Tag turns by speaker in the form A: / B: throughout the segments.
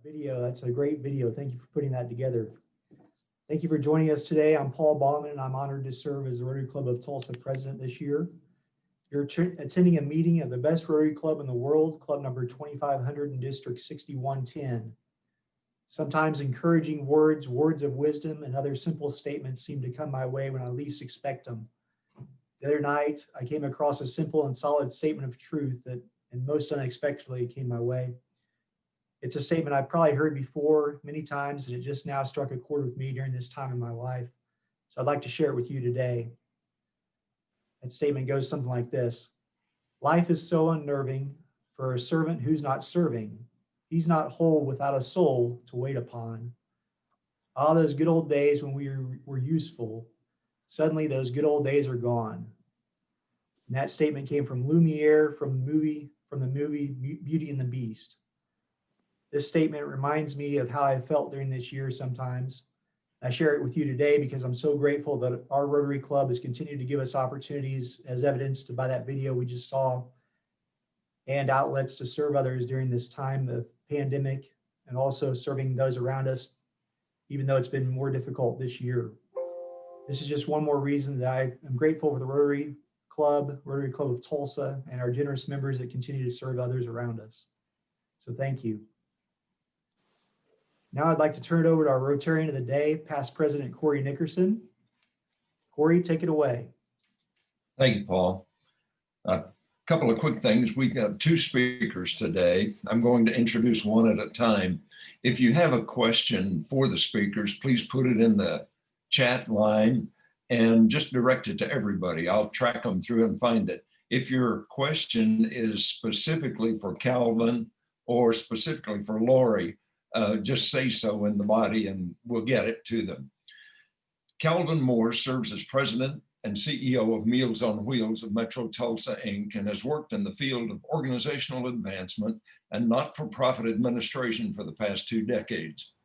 A: Video. That's a great video. Thank you for putting that together. Thank you for joining us today. I'm Paul Bauman, and I'm honored to serve as the Rotary Club of Tulsa president this year. You're attending a meeting of the best Rotary Club in the world, club number 2500 in District 6110. Sometimes encouraging words, words of wisdom, and other simple statements seem to come my way when I least expect them. The other night, I came across a simple and solid statement of truth that, and most unexpectedly, came my way. It's a statement I've probably heard before many times, and it just now struck a chord with me during this time in my life. So I'd like to share it with you today. That statement goes something like this: life is so unnerving for a servant who's not serving. He's not whole without a soul to wait upon. Ah, those good old days when we were useful. Suddenly those good old days are gone. And that statement came from Lumiere from the movie Beauty and the Beast. This statement reminds me of how I felt during this year sometimes. I share it with you today because I'm so grateful that our Rotary Club has continued to give us opportunities, as evidenced by that video we just saw, and outlets to serve others during this time of pandemic, and also serving those around us, even though it's been more difficult this year. This is just one more reason that I am grateful for the Rotary Club of Tulsa, and our generous members that continue to serve others around us. So thank you. Now I'd like to turn it over to our Rotarian of the day, past President Corey Nickerson. Corey, take it away.
B: Thank you, Paul. A couple of quick things. We've got two speakers today. I'm going to introduce one at a time. If you have a question for the speakers, please put it in the chat line and just direct it to everybody. I'll track them through and find it. If your question is specifically for Calvin or specifically for Lori, just say so in the body and we'll get it to them. Calvin Moore serves as president and CEO of Meals on Wheels of Metro Tulsa, Inc., and has worked in the field of organizational advancement and not-for-profit administration for the past 2 decades.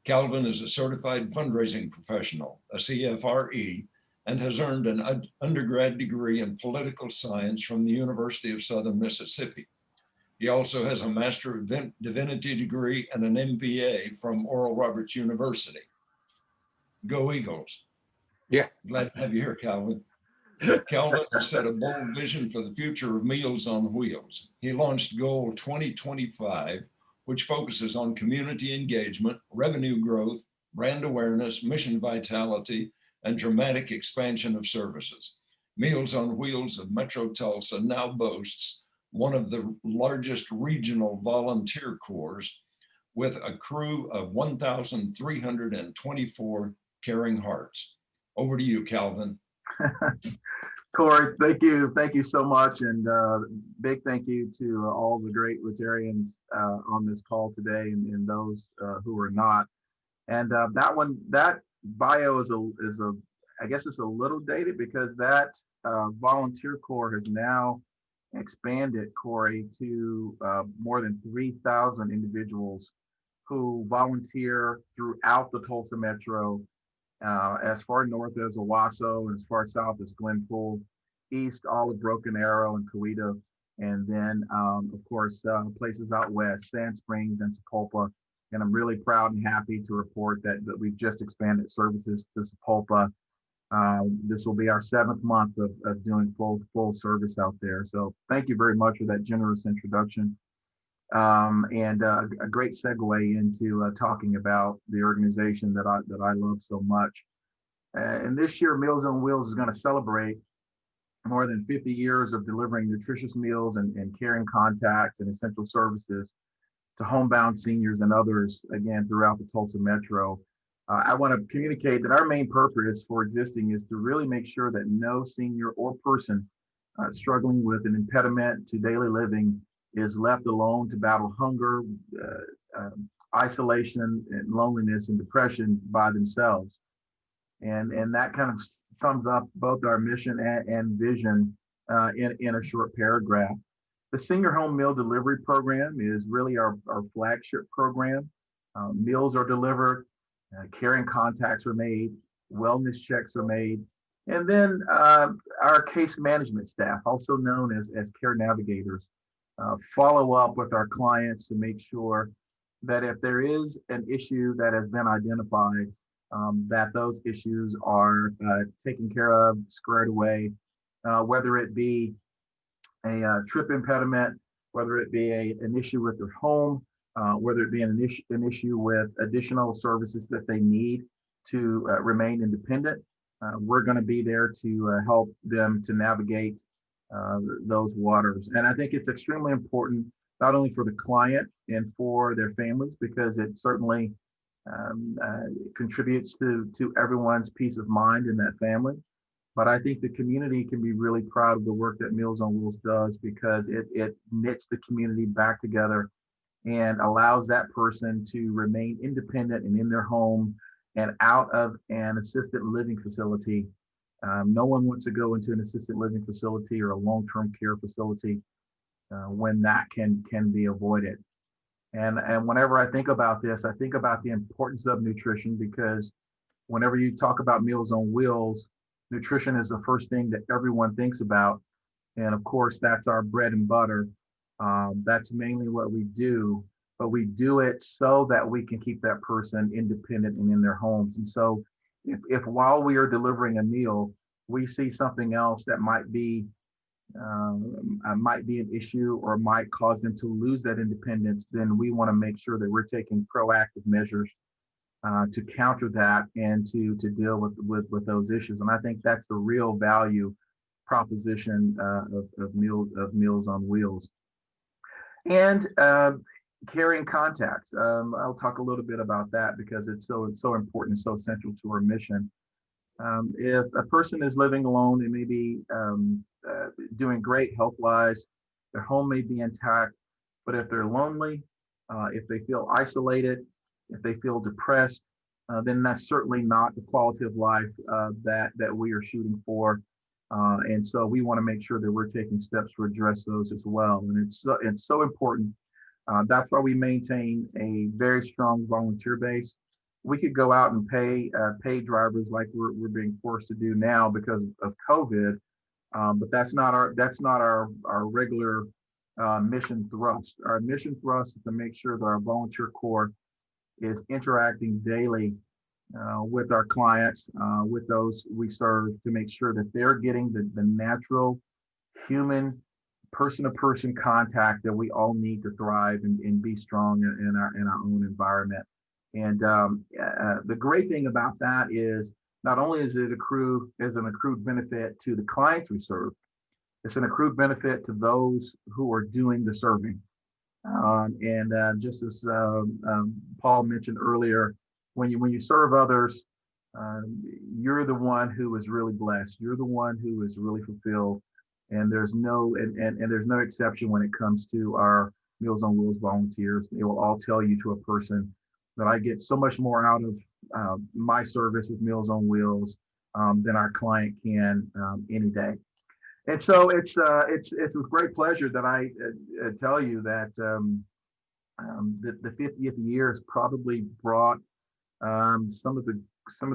B: Calvin is a certified fundraising professional, a CFRE, and has earned an undergrad degree in political science from the University of Southern Mississippi. He also has a Master of Divinity degree and an MBA from Oral Roberts University. Go Eagles.
C: Yeah.
B: Glad to have you here, Calvin. Calvin has set a bold vision for the future of Meals on Wheels. He launched Goal 2025, which focuses on community engagement, revenue growth, brand awareness, mission vitality, and dramatic expansion of services. Meals on Wheels of Metro Tulsa now boasts one of the largest regional volunteer corps with a crew of 1,324 caring hearts. Over to you, Calvin.
D: Corey, thank you. Thank you so much. And big thank you to all the great Rotarians on this call today and those who are not. And that bio is I guess it's a little dated because that volunteer corps has now expanded, Corey, to more than 3,000 individuals who volunteer throughout the Tulsa Metro, as far north as Owasso and as far south as Glenpool, east all of Broken Arrow and Coweta, and then of course places out west, Sand Springs and Sapulpa. And I'm really proud and happy to report that we've just expanded services to Sapulpa. This will be our 7th month of doing full service out there. So thank you very much for that generous introduction. And a great segue into talking about the organization that I love so much. And this year, Meals on Wheels is going to celebrate more than 50 years of delivering nutritious meals and caring contacts and essential services to homebound seniors and others, again, throughout the Tulsa Metro. I want to communicate that our main purpose for existing is to really make sure that no senior or person struggling with an impediment to daily living is left alone to battle hunger, isolation, and loneliness and depression by themselves. And that kind of sums up both our mission and vision in a short paragraph. The Senior Home Meal Delivery Program is really our flagship program. Meals are delivered, caring contacts are made, wellness checks are made, And then our case management staff, also known as care navigators, follow up with our clients to make sure that if there is an issue that has been identified, that those issues are taken care of, squared away, whether it be a trip impediment, whether it be an issue with their home, whether it be an issue with additional services that they need to remain independent. We're going to be there to help them to navigate those waters. And I think it's extremely important, not only for the client and for their families, because it certainly contributes to everyone's peace of mind in that family. But I think the community can be really proud of the work that Meals on Wheels does, because it knits the community back together and allows that person to remain independent and in their home and out of an assisted living facility. No one wants to go into an assisted living facility or a long-term care facility when that can be avoided. And whenever I think about this, I think about the importance of nutrition, because whenever you talk about Meals on Wheels, nutrition is the first thing that everyone thinks about. And of course, that's our bread and butter. That's mainly what we do, but we do it so that we can keep that person independent and in their homes. And so if while we are delivering a meal, we see something else that might be an issue or might cause them to lose that independence, then we want to make sure that we're taking proactive measures to counter that and to deal with those issues. And I think that's the real value proposition of Meals on Wheels. And carrying contacts. I'll talk a little bit about that because it's so important, so central to our mission. If a person is living alone, they may be doing great health-wise, their home may be intact, but if they're lonely, if they feel isolated, if they feel depressed, then that's certainly not the quality of life that we are shooting for. And so we want to make sure that we're taking steps to address those as well. And it's so important. That's why we maintain a very strong volunteer base. We could go out and pay drivers like we're being forced to do now because of COVID, but that's not our regular mission thrust. Our mission thrust is to make sure that our volunteer corps is interacting daily with our clients, with those we serve, to make sure that they're getting the natural human person-to-person contact that we all need to thrive and be strong in our own environment. And the great thing about that is not only is it an accrued benefit to the clients we serve, it's an accrued benefit to those who are doing the serving. Just as Paul mentioned earlier, when you serve others, you're the one who is really blessed. You're the one who is really fulfilled. And there's no exception when it comes to our Meals on Wheels volunteers. They will all tell you to a person that I get so much more out of my service with Meals on Wheels than our client can any day. And so it's with great pleasure that I tell you that the 50th year has probably brought some of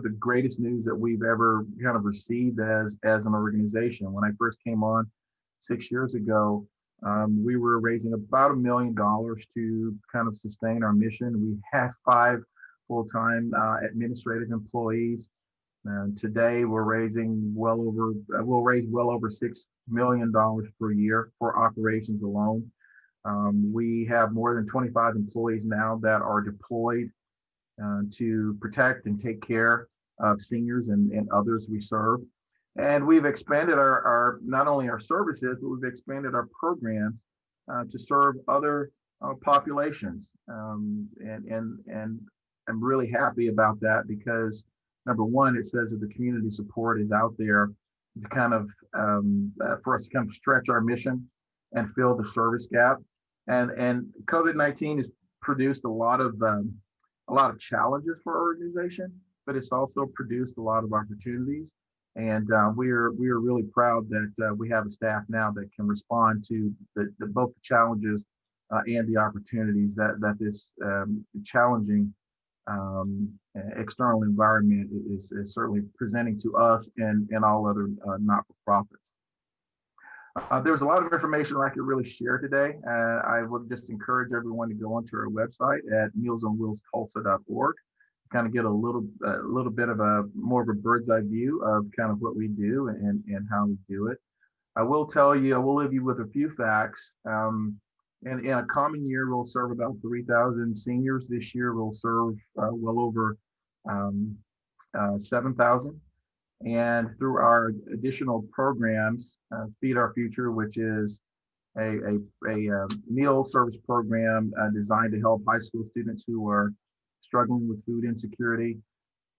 D: the greatest news that we've ever kind of received as an organization. When I first came on 6 years ago, we were raising about $1 million to kind of sustain our mission. We have 5 full-time administrative employees. And today we'll raise well over $6 million per year for operations alone. We have more than 25 employees now that are deployed to protect and take care of seniors and others we serve. And we've expanded our not only our services, but we've expanded our programs to serve other populations. And I'm really happy about that because, number one, it says that the community support is out there to kind of for us to kind of stretch our mission and fill the service gap. And COVID-19 has produced a lot of challenges for our organization, but it's also produced a lot of opportunities. And we are really proud that we have a staff now that can respond to both the challenges and the opportunities that this challenging external environment is certainly presenting to us and all other not-for-profits. There's a lot of information I could really share today. I would just encourage everyone to go onto our website at mealsonwheelstulsa.org, kind of get a little bit of a more of a bird's eye view of kind of what we do and how we do it. I will leave you with a few facts. In a common year, we'll serve about 3,000 seniors. This year, we'll serve well over 7,000. And through our additional programs, Feed Our Future, which is a meal service program designed to help high school students who are struggling with food insecurity,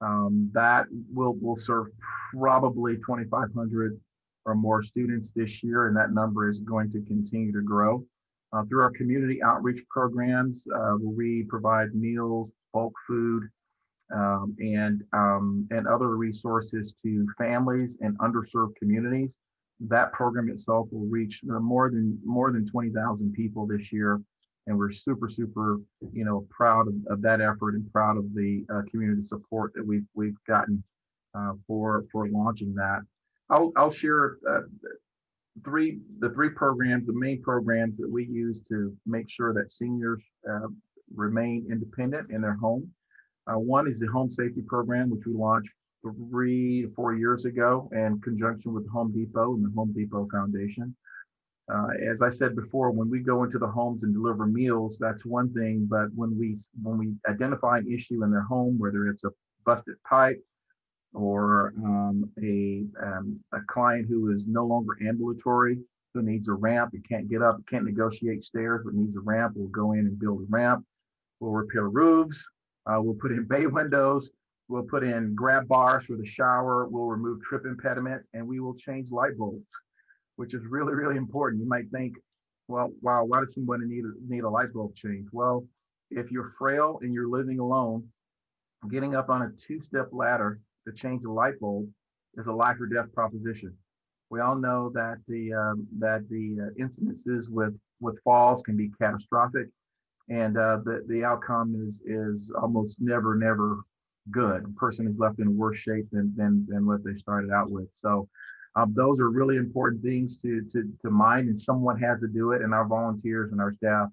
D: that will serve probably 2,500 or more students this year, and that number is going to continue to grow. Through our community outreach programs, where we provide meals, bulk food, and other resources to families and underserved communities. That program itself will reach more than 20,000 people this year, and we're super proud of that effort and proud of the community support that we've gotten for launching that. I'll share the three programs, the main programs that we use to make sure that seniors remain independent in their home. One is the home safety program, which we launched 3 to 4 years ago in conjunction with Home Depot and the Home Depot Foundation. As I said before, when we go into the homes and deliver meals, that's one thing, but when we identify an issue in their home, whether it's a busted pipe or a client who is no longer ambulatory, who needs a ramp, and can't get up, can't negotiate stairs, but needs a ramp, we'll go in and build a ramp. We'll repair roofs. We'll put in bay windows. We'll put in grab bars for the shower. We'll remove trip impediments, and we will change light bulbs, which is really, really important. You might think, well, wow, why does somebody need a light bulb change? Well, if you're frail and you're living alone, getting up on a 2-step ladder to change a light bulb is a life or death proposition. We all know that the incidences with falls can be catastrophic, and the outcome is almost never good. A person is left in worse shape than what they started out with. So those are really important things to mind, and someone has to do it, and our volunteers and our staff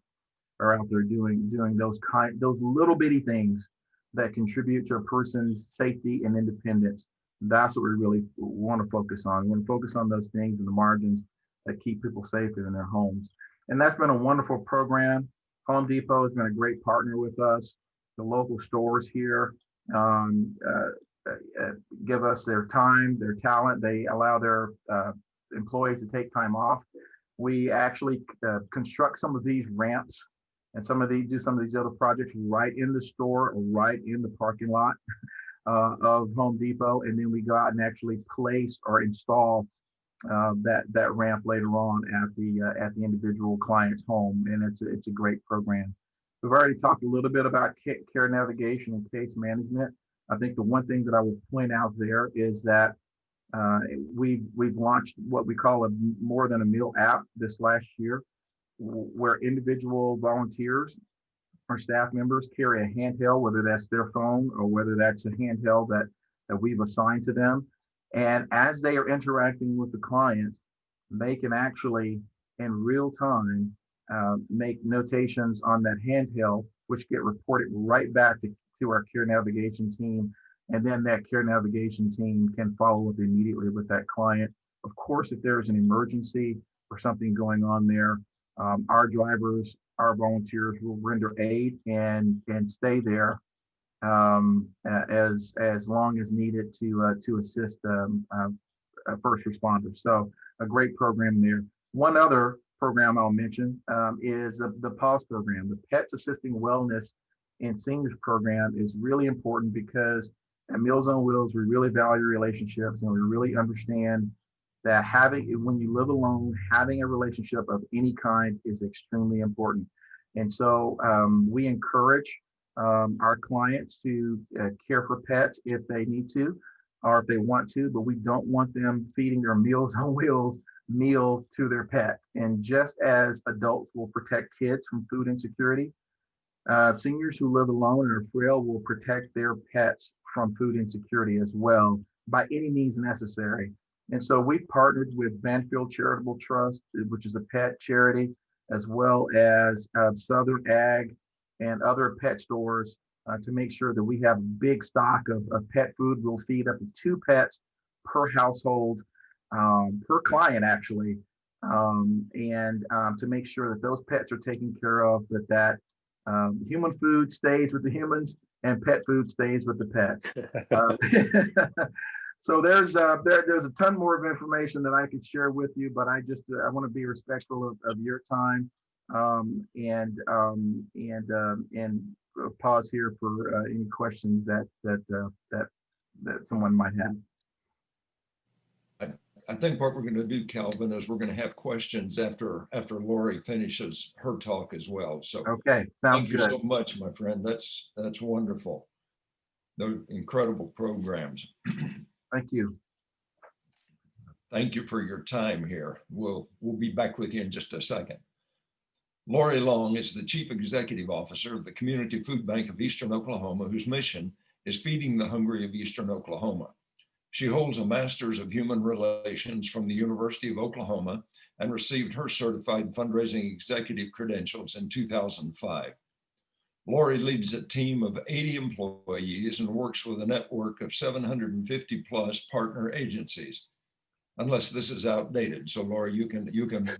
D: are out there doing those little bitty things that contribute to a person's safety and independence. That's what we really want to focus on. We want to focus on those things in the margins that keep people safer in their homes. And that's been a wonderful program. Home Depot has been a great partner with us. The local stores here give us their time, their talent. They allow their employees to take time off. We actually construct some of these ramps and do some of these other projects right in the store or right in the parking lot of Home Depot, and then we go out and actually place or install that ramp later on at the individual client's home, and it's a great program. We've already talked a little bit about care navigation and case management. I think the one thing that I will point out there is that we've launched what we call a More Than a Meal app this last year, where individual volunteers or staff members carry a handheld, whether that's their phone or whether that's a handheld that we've assigned to them. And as they are interacting with the client, they can actually, in real time, make notations on that handheld, which get reported right back to our care navigation team. And then that care navigation team can follow up immediately with that client. Of course, if there's an emergency or something going on there, our drivers, our volunteers will render aid and stay there as long as needed to assist first responders. So a great program there. One other program I'll mention is the PAWS program. The Pets Assisting Wellness in Seniors program is really important because at Meals on Wheels, we really value relationships, and we really understand that when you live alone, having a relationship of any kind is extremely important. And so we encourage our clients to care for pets if they need to, or if they want to, but we don't want them feeding their Meals on Wheels meal to their pets. And just as adults will protect kids from food insecurity, Seniors who live alone and are frail will protect their pets from food insecurity as well by any means necessary. And so we partnered with Banfield Charitable Trust, which is a pet charity, as well as Southern Ag and other pet stores to make sure that we have a big stock of pet food. We'll feed up to 2 pets per household, per client actually, and to make sure that those pets are taken care of, that human food stays with the humans and pet food stays with the pets. So there's a ton more of information that I could share with you, but I want to be respectful of your time, and pause here for any questions that someone might have.
B: I think what we're going to do, Calvin, is we're going to have questions after Lori finishes her talk as well. So
D: okay, sounds good.
B: Thank you so much, my friend. That's wonderful. They're incredible programs.
D: Thank you.
B: Thank you for your time here. We'll be back with you in just a second. Lori Long is the Chief Executive Officer of the Community Food Bank of Eastern Oklahoma, whose mission is feeding the hungry of Eastern Oklahoma. She holds a Master's of Human Relations from the University of Oklahoma and received her certified fundraising executive credentials in 2005. Lori leads a team of 80 employees and works with a network of 750 plus partner agencies. Unless this is outdated, so Lori, you can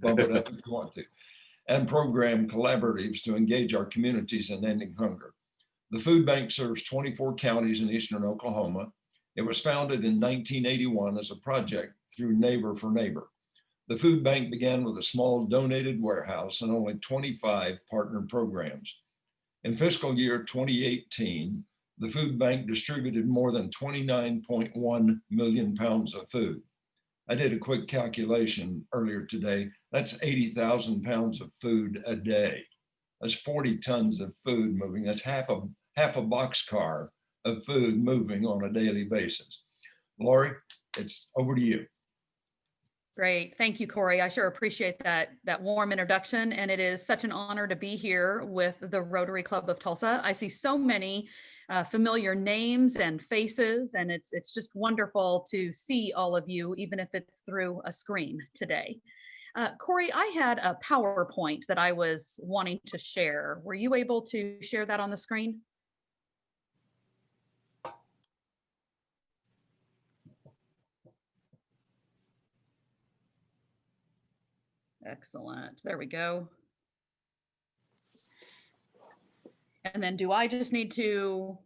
B: bump it up if you want to. And program collaboratives to engage our communities in ending hunger. The food bank serves 24 counties in Eastern Oklahoma. It was founded in 1981 as a project through Neighbor for Neighbor. The food bank began with a small donated warehouse and only 25 partner programs. In fiscal year 2018, the food bank distributed more than 29.1 million pounds of food. I did a quick calculation earlier today. That's 80,000 pounds of food a day. That's 40 tons of food moving. That's half a boxcar of food moving on a daily basis. Lori, it's over to you.
C: Great. Thank you, Corey. I sure appreciate that warm introduction. And it is such an honor to be here with the Rotary Club of Tulsa. I see so many familiar names and faces, and it's just wonderful to see all of you, even if it's through a screen today. Corey, I had a PowerPoint that I was wanting to share. Were you able to share that on the screen? Excellent. There we go. And then do I just need to,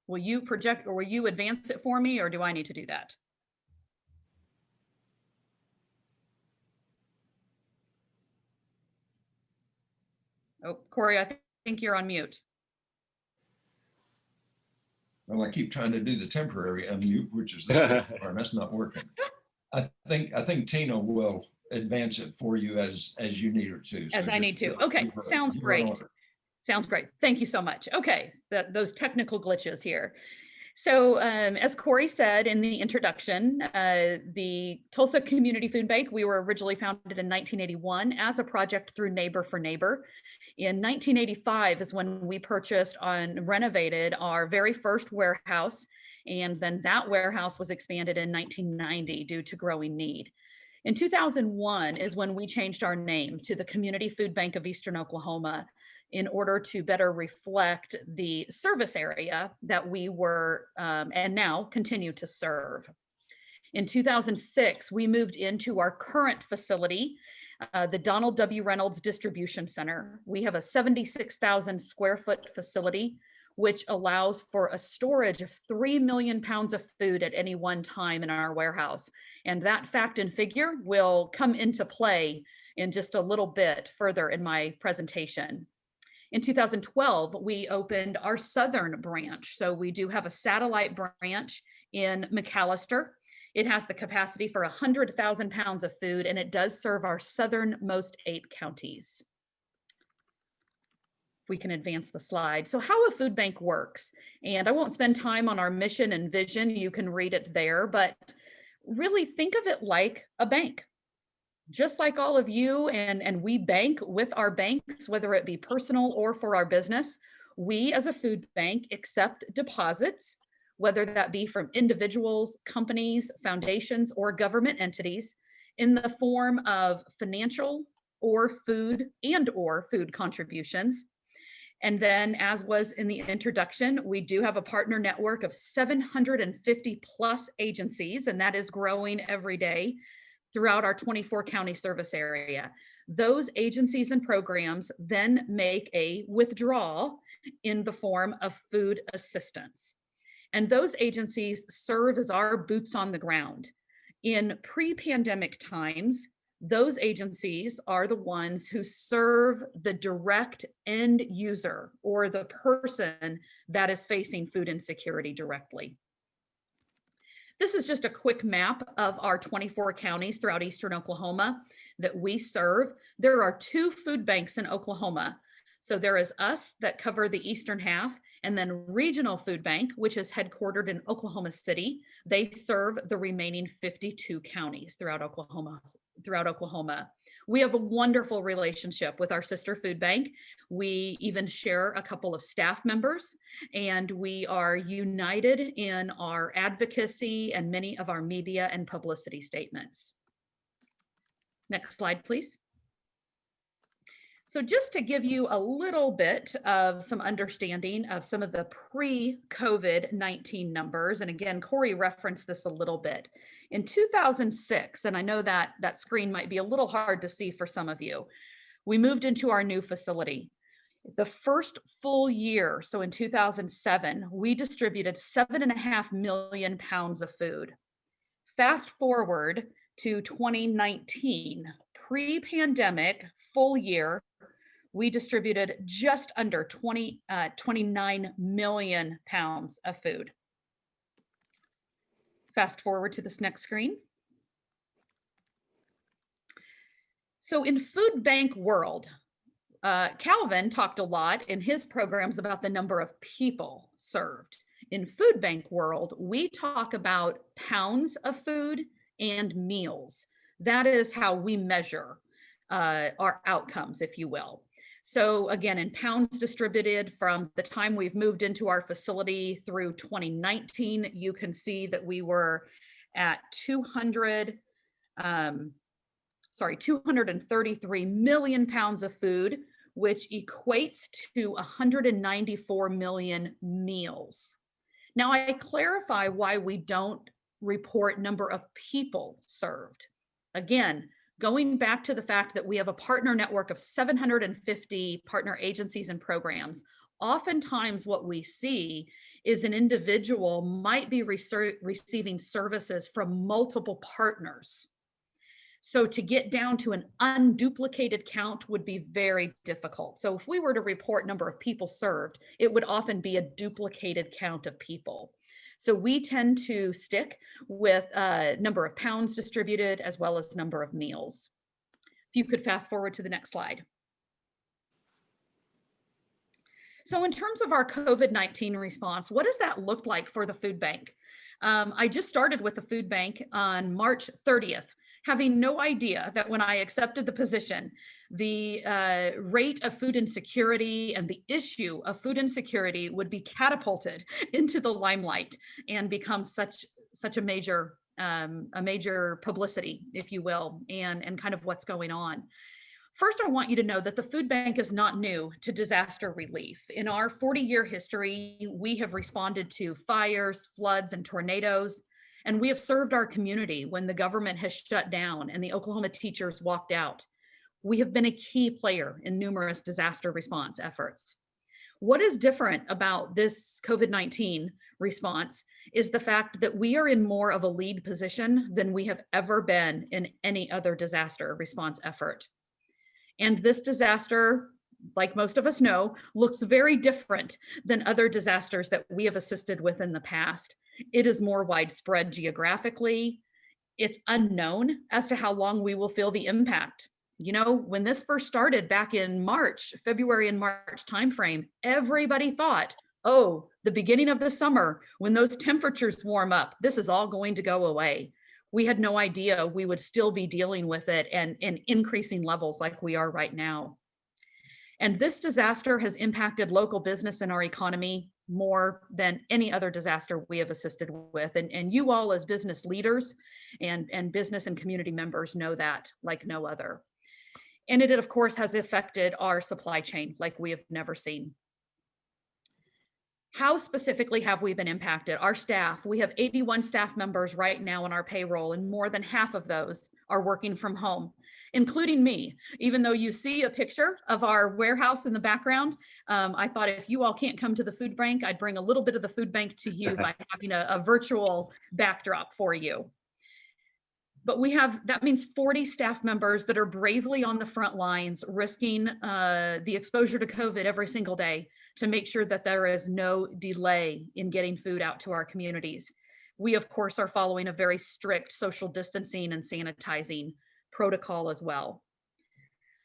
C: will you project or will you advance it for me, or do I need to do that? Oh, Corey, I think you're on mute.
B: Well, I keep trying to do the temporary unmute, which is this one, and that's not working. I think Tina will advance it for you as you need her to.
C: As I need to. Okay, sounds great. Sounds great. Thank you so much. Okay, those technical glitches here. So as Corey said in the introduction, the Tulsa Community Food Bank, we were originally founded in 1981 as a project through Neighbor for Neighbor. In 1985 is when we purchased and renovated our very first warehouse. And then that warehouse was expanded in 1990 due to growing need. In 2001 is when we changed our name to the Community Food Bank of Eastern Oklahoma in order to better reflect the service area that we were and now continue to serve. In 2006, we moved into our current facility, the Donald W. Reynolds Distribution Center. We have a 76,000 square foot facility, which allows for a storage of 3 million pounds of food at any one time in our warehouse. And that fact and figure will come into play in just a little bit further in my presentation. In 2012, we opened our southern branch. So we do have a satellite branch in McAllister. It has the capacity for 100,000 pounds of food, and it does serve our southernmost 8 counties. We can advance the slide. So how a food bank works, and I won't spend time on our mission and vision, you can read it there, but really think of it like a bank. Just like all of you and we bank with our banks, whether it be personal or for our business, We as a food bank accept deposits, whether that be from individuals, companies, foundations, or government entities, in the form of financial or food contributions. And then, as was in the introduction, we do have a partner network of 750 plus agencies, and that is growing every day throughout our 24 county service area. Those agencies and programs then make a withdrawal in the form of food assistance. And those agencies serve as our boots on the ground. In pre-pandemic times, those agencies are the ones who serve the direct end user or the person that is facing food insecurity directly. This is just a quick map of our 24 counties throughout eastern Oklahoma that we serve. There are 2 food banks in Oklahoma. So there is us that cover the eastern half, and then Regional Food Bank, which is headquartered in Oklahoma City. They serve the remaining 52 counties throughout Oklahoma. We have a wonderful relationship with our sister food bank. We even share a couple of staff members, and we are united in our advocacy and many of our media and publicity statements. Next slide, please. So just to give you a little bit of some understanding of some of the pre-COVID-19 numbers, and again, Corey referenced this a little bit. In 2006, and I know that that screen might be a little hard to see for some of you, we moved into our new facility. The first full year, so in 2007, we distributed 7.5 million pounds of food. Fast forward to 2019, pre-pandemic full year, we distributed just under 29 million pounds of food. Fast forward to this next screen. So in food bank world, Calvin talked a lot in his programs about the number of people served. In food bank world, we talk about pounds of food and meals. That is how we measure our outcomes, if you will. So again, in pounds distributed from the time we've moved into our facility through 2019, you can see that we were at 233 million pounds of food, which equates to 194 million meals. Now, I clarify why we don't report number of people served. Again, going back to the fact that we have a partner network of 750 partner agencies and programs, oftentimes what we see is an individual might be receiving services from multiple partners. So to get down to an unduplicated count would be very difficult. So if we were to report number of people served, it would often be a duplicated count of people. So we tend to stick with number of pounds distributed as well as number of meals. If you could fast forward to the next slide. So in terms of our COVID-19 response, what does that look like for the food bank? I just started with the food bank on March 30th, having no idea that when I accepted the position, the rate of food insecurity and the issue of food insecurity would be catapulted into the limelight and become such a major publicity, if you will, and kind of what's going on. First, I want you to know that the food bank is not new to disaster relief. In our 40-year history, we have responded to fires, floods, and tornadoes. And we have served our community when the government has shut down and the Oklahoma teachers walked out. We have been a key player in numerous disaster response efforts. What is different about this COVID-19 response is the fact that we are in more of a lead position than we have ever been in any other disaster response effort. And this disaster, like most of us know, looks very different than other disasters that we have assisted with in the past. It is more widespread geographically. It's unknown as to how long we will feel the impact. You know, when this first started back in February and March timeframe, everybody thought, oh, the beginning of the summer, when those temperatures warm up, this is all going to go away. We had no idea we would still be dealing with it and in increasing levels like we are right now. And this disaster has impacted local business and our economy more than any other disaster we have assisted with. And you all as business leaders and business and community members know that like no other. And it, of course, has affected our supply chain like we have never seen. How specifically have we been impacted? Our staff, we have 81 staff members right now on our payroll, and more than half of those are working from home, including me. Even though you see a picture of our warehouse in the background, I thought if you all can't come to the food bank, I'd bring a little bit of the food bank to you by having a virtual backdrop for you. But that means 40 staff members that are bravely on the front lines, risking the exposure to COVID every single day to make sure that there is no delay in getting food out to our communities. We, of course, are following a very strict social distancing and sanitizing protocol as well.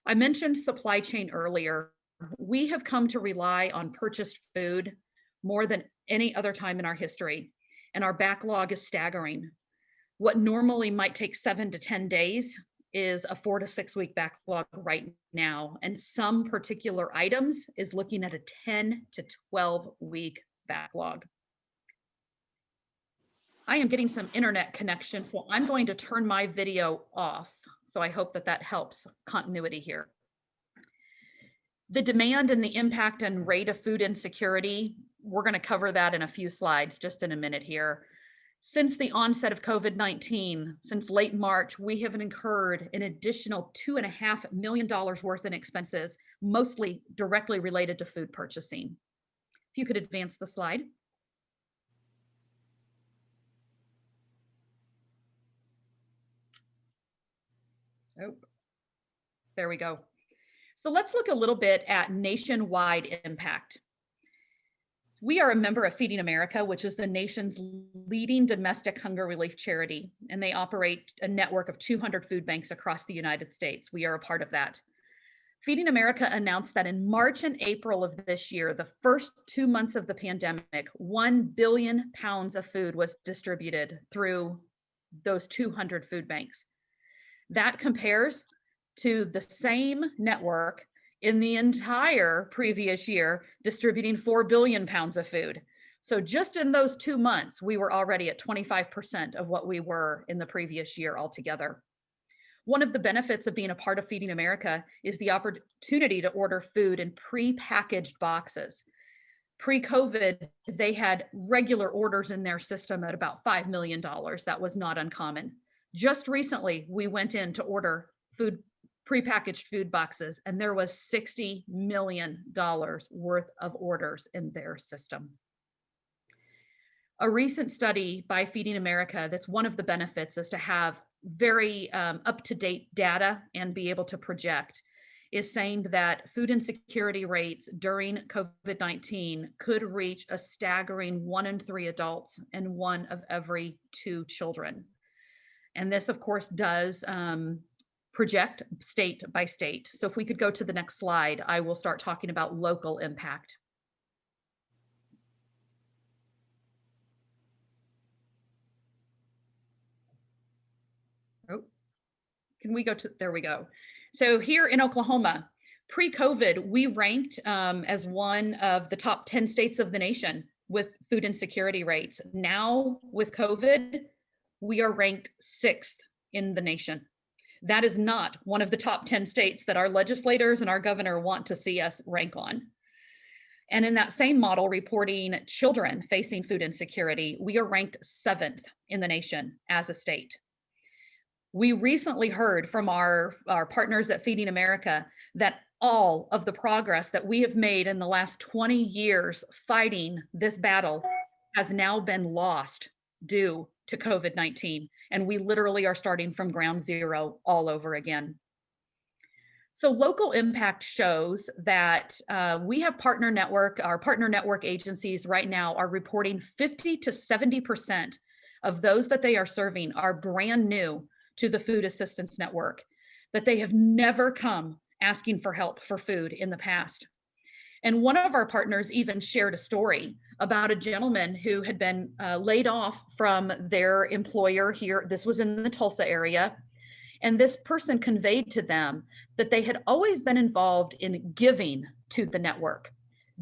C: I mentioned supply chain earlier. We have come to rely on purchased food more than any other time in our history, and our backlog is staggering. What normally might take 7 to 10 days is a 4 to 6 week backlog right now. And some particular items is looking at a 10 to 12 week backlog. I am getting some internet connection, so I'm going to turn my video off. So I hope that helps continuity here. The demand and the impact and rate of food insecurity, we're going to cover that in a few slides just in a minute here. Since the onset of COVID-19, since late March, we have incurred an additional $2.5 million worth in expenses, mostly directly related to food purchasing. If you could advance the slide. Oh, there we go. So let's look a little bit at nationwide impact. We are a member of Feeding America, which is the nation's leading domestic hunger relief charity, and they operate a network of 200 food banks across the United States. We are a part of that. Feeding America announced that in March and April of this year, the first 2 months of the pandemic, 1 billion pounds of food was distributed through those 200 food banks. That compares to the same network in the entire previous year, distributing 4 billion pounds of food. So just in those 2 months, we were already at 25% of what we were in the previous year altogether. One of the benefits of being a part of Feeding America is the opportunity to order food in pre-packaged boxes. Pre-COVID, they had regular orders in their system at about $5 million. That was not uncommon. Just recently, we went in to order prepackaged food boxes, and there was $60 million worth of orders in their system. A recent study by Feeding America, that's one of the benefits, is to have very up-to-date data and be able to project, is saying that food insecurity rates during COVID-19 could reach a staggering 1 in 3 adults and 1 of every 2 children. And this, of course, does project state by state. So if we could go to the next slide, I will start talking about local impact. Oh, can we go to, there we go. So here in Oklahoma, pre-COVID, we ranked as one of the top 10 states of the nation with food insecurity rates. Now with COVID, we are ranked 6th in the nation. That is not one of the top 10 states that our legislators and our governor want to see us rank on. And in that same model, reporting children facing food insecurity, we are ranked 7th in the nation as a state. We recently heard from our partners at Feeding America that all of the progress that we have made in the last 20 years fighting this battle has now been lost due to COVID-19. And we literally are starting from ground zero all over again. So local impact shows that we have our partner network agencies right now are reporting 50 to 70% of those that they are serving are brand new to the food assistance network, that they have never come asking for help for food in the past. And one of our partners even shared a story about a gentleman who had been laid off from their employer here. This was in the Tulsa area. And this person conveyed to them that they had always been involved in giving to the network,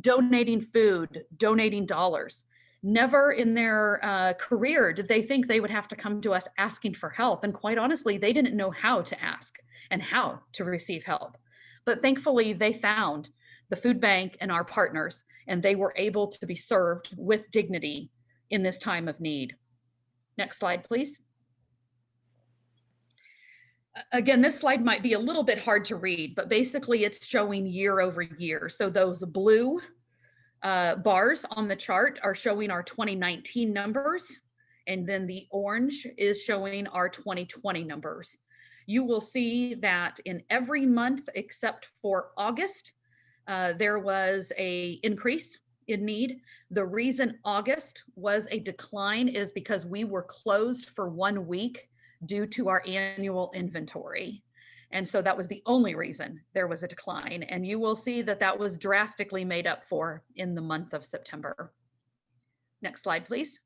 C: donating food, donating dollars. Never in their career did they think they would have to come to us asking for help. And quite honestly, they didn't know how to ask and how to receive help. But thankfully, they found the food bank and our partners, and they were able to be served with dignity in this time of need. Next slide, please. Again, this slide might be a little bit hard to read, but basically it's showing year over year. So those blue bars on the chart are showing our 2019 numbers, and then the orange is showing our 2020 numbers. You will see that in every month except for August, there was an increase in need. The reason August was a decline is because we were closed for 1 week due to our annual inventory. And so that was the only reason there was a decline. And you will see that that was drastically made up for in the month of September. Next slide, please.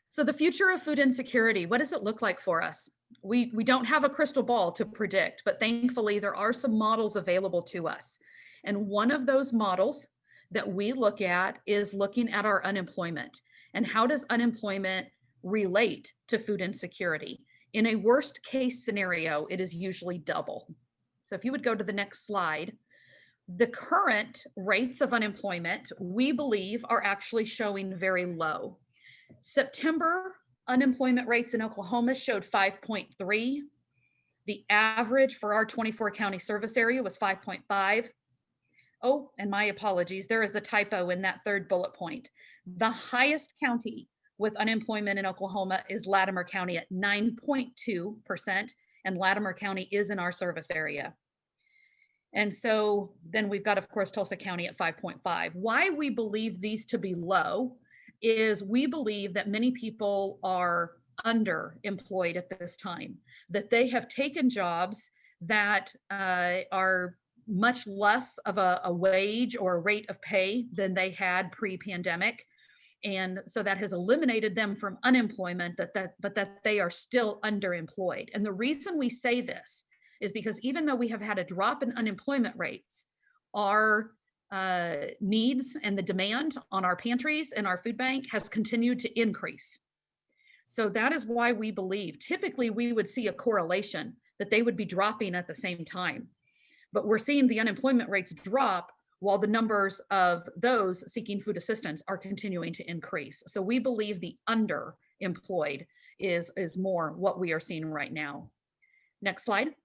C: So the future of food insecurity, what does it look like for us? We don't have a crystal ball to predict, but thankfully there are some models available to us. And one of those models that we look at is looking at our unemployment and how does unemployment relate to food insecurity. In a worst case scenario, it is usually double. So if you would go to the next slide, the current rates of unemployment, we believe, are actually showing very low. September unemployment rates in Oklahoma showed 5.3. The average for our 24 county service area was 5.5. Oh, and my apologies, there is a typo in that third bullet point. The highest county with unemployment in Oklahoma is Latimer County at 9.2%, and Latimer County is in our service area. And so then we've got, of course, Tulsa County at 5.5. Why we believe these to be low is we believe that many people are underemployed at this time, that they have taken jobs that are much less of a wage or a rate of pay than they had pre-pandemic. And so that has eliminated them from unemployment, but that they are still underemployed. And the reason we say this is because even though we have had a drop in unemployment rates, our needs and the demand on our pantries and our food bank has continued to increase. So that is why we believe typically we would see a correlation that they would be dropping at the same time. But we're seeing the unemployment rates drop while the numbers of those seeking food assistance are continuing to increase. So we believe the underemployed is more what we are seeing right now. Next slide.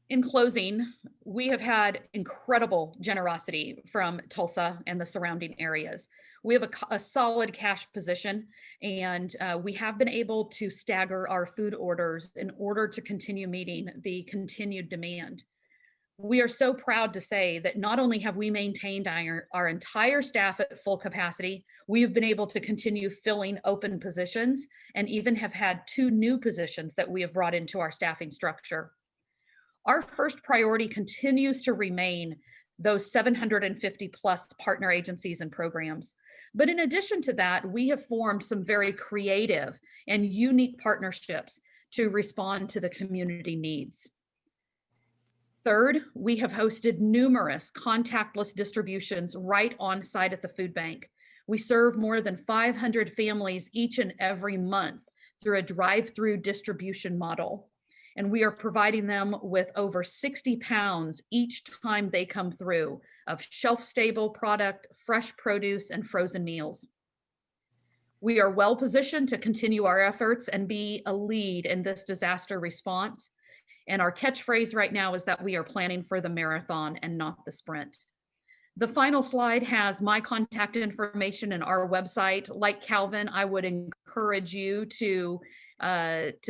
C: In closing, we have had incredible generosity from Tulsa and the surrounding areas. We have a solid cash position, and we have been able to stagger our food orders in order to continue meeting the continued demand. We are so proud to say that not only have we maintained our entire staff at full capacity, we have been able to continue filling open positions and even have had 2 new positions that we have brought into our staffing structure. Our first priority continues to remain those 750 plus partner agencies and programs. But in addition to that, we have formed some very creative and unique partnerships to respond to the community needs. Third, we have hosted numerous contactless distributions right on site at the food bank. We serve more than 500 families each and every month through a drive-through distribution model. And we are providing them with over 60 pounds each time they come through of shelf-stable product, fresh produce, and frozen meals. We are well positioned to continue our efforts and be a lead in this disaster response. And our catchphrase right now is that we are planning for the marathon and not the sprint. The final slide has my contact information and our website. Like Calvin, I would encourage you to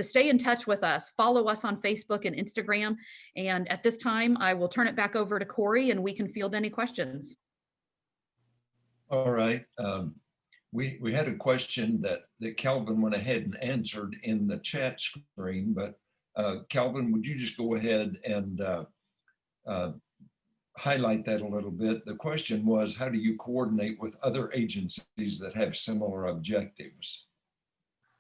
C: stay in touch with us. Follow us on Facebook and Instagram. And at this time, I will turn it back over to Corey and we can field any questions.
B: All right. We had a question that Calvin went ahead and answered in the chat screen, but Calvin, would you just go ahead and highlight that a little bit. The question was, how do you coordinate with other agencies that have similar objectives?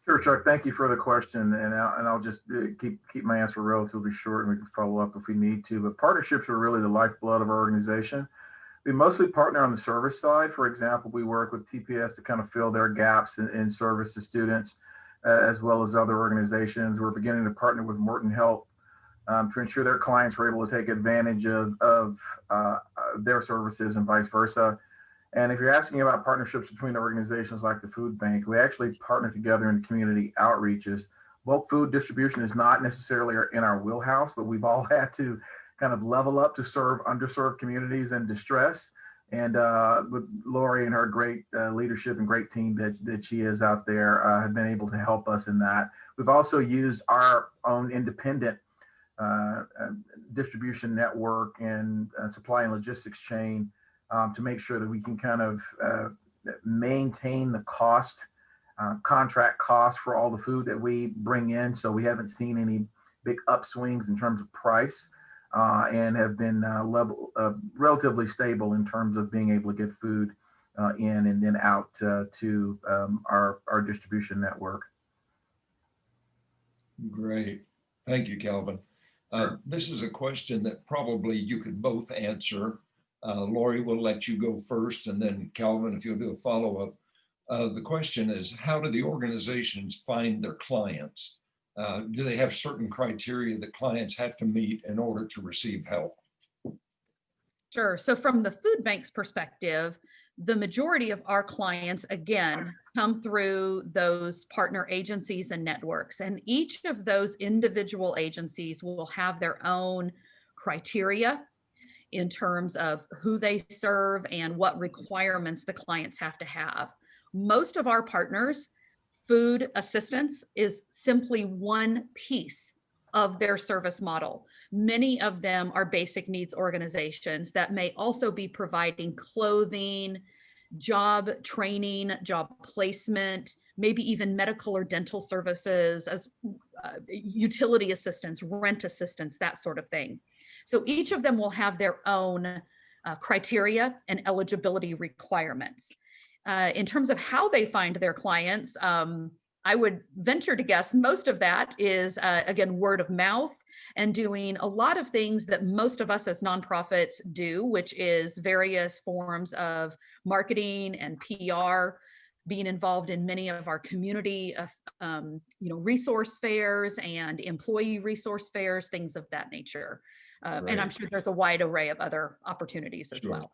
D: Sure, Chuck. Thank you for the question, and I'll just keep my answer relatively short, and we can follow up if we need to. But partnerships are really the lifeblood of our organization. We mostly partner on the service side. For example, we work with TPS to kind of fill their gaps in service to students, as well as other organizations. We're beginning to partner with Morton Health to ensure their clients are able to take advantage of their services and vice versa. And if you're asking about partnerships between organizations like the food bank, we actually partner together in community outreaches. Bulk food distribution is not necessarily in our wheelhouse, but we've all had to kind of level up to serve underserved communities in distress. And with Lori and her great leadership and great team that she is out there have been able to help us in that. We've also used our own independent distribution network and supply and logistics chain to make sure that we can kind of maintain the cost, contract cost for all the food that we bring in. So we haven't seen any big upswings in terms of price and have been relatively stable in terms of being able to get food in and then out to our distribution network.
B: Great. Thank you, Calvin. This is a question that probably you could both answer. Lori, will let you go first, and then Calvin, if you'll do a follow-up. The question is, how do the organizations find their clients? Do they have certain criteria that clients have to meet in order to receive help?
C: Sure. So from the food bank's perspective, the majority of our clients, again, come through those partner agencies and networks. And each of those individual agencies will have their own criteria in terms of who they serve and what requirements the clients have to have. Most of our partners, food assistance is simply one piece of their service model. Many of them are basic needs organizations that may also be providing clothing, job training, job placement, maybe even medical or dental services, as utility assistance, rent assistance, that sort of thing. So each of them will have their own criteria and eligibility requirements. In terms of how they find their clients, I would venture to guess most of that is, again, word of mouth and doing a lot of things that most of us as nonprofits do, which is various forms of marketing and PR, being involved in many of our community, resource fairs and employee resource fairs, things of that nature. And I'm sure there's a wide array of other opportunities as well.